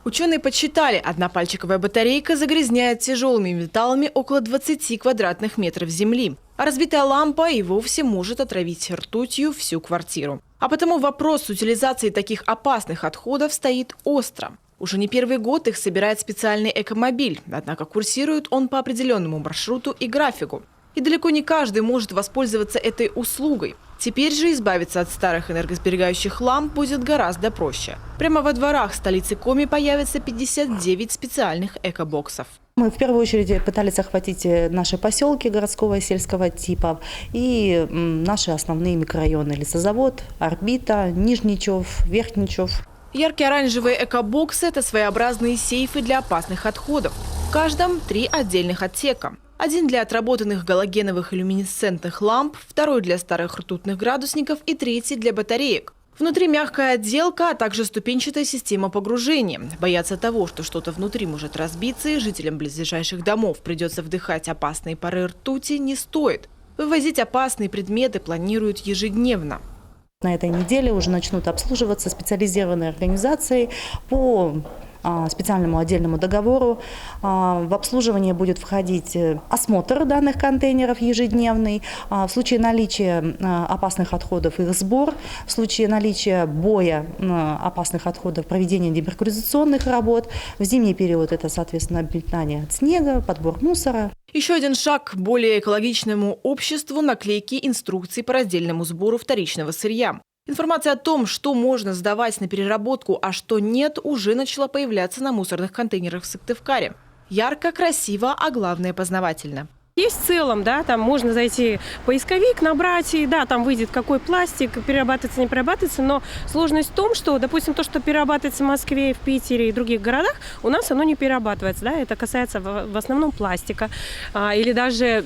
Ученые подсчитали, однопальчиковая батарейка загрязняет тяжелыми металлами около 20 квадратных метров земли. А разбитая лампа и вовсе может отравить ртутью всю квартиру. А потому вопрос с утилизацией таких опасных отходов стоит остро. Уже не первый год их собирает специальный экомобиль, однако курсирует он по определенному маршруту и графику. И далеко не каждый может воспользоваться этой услугой. Теперь же избавиться от старых энергосберегающих ламп будет гораздо проще. Прямо во дворах столицы Коми появится 59 специальных экобоксов. Мы в первую очередь пытались охватить наши поселки городского и сельского типа и наши основные микрорайоны: Лесозавод, Орбита, Нижничев, Верхничев. Яркие оранжевые экобоксы – это своеобразные сейфы для опасных отходов. В каждом 3 отдельных отсека. Один для отработанных галогеновых и люминесцентных ламп, второй для старых ртутных градусников и третий для батареек. Внутри мягкая отделка, а также ступенчатая система погружения. Бояться того, что что-то внутри может разбиться, и жителям близлежащих домов придется вдыхать опасные пары ртути, не стоит. Вывозить опасные предметы планируют ежедневно. На этой неделе уже начнут обслуживаться специализированные организации по специальному отдельному договору. В обслуживание будет входить осмотр данных контейнеров ежедневный, в случае наличия опасных отходов их сбор, в случае наличия боя опасных отходов проведение демеркуризационных работ. В зимний период это, соответственно, обметание от снега, подбор мусора. Еще один шаг к более экологичному обществу – наклейки инструкций по раздельному сбору вторичного сырья. Информация о том, что можно сдавать на переработку, а что нет, уже начала появляться на мусорных контейнерах в Сыктывкаре. Ярко, красиво, а главное – познавательно. Есть в целом, да, там можно зайти в поисковик, набрать, и да, там выйдет какой пластик, перерабатывается, не перерабатывается, но сложность в том, что, допустим, то, что перерабатывается в Москве, в Питере и других городах, у нас оно не перерабатывается, да, это касается в основном пластика, или даже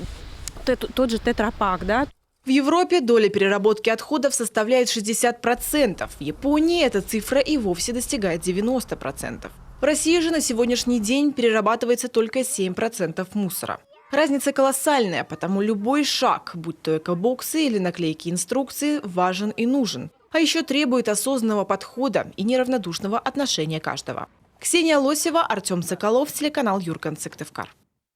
тот же тетрапак, да. В Европе доля переработки отходов составляет 60%. В Японии эта цифра и вовсе достигает 90%. В России же на сегодняшний день перерабатывается только 7% мусора. Разница колоссальная, потому любой шаг, будь то экобоксы или наклейки инструкции, важен и нужен. А еще требует осознанного подхода и неравнодушного отношения каждого. Ксения Лосева, Артем Соколов, телеканал Юрган, Сыктывкар.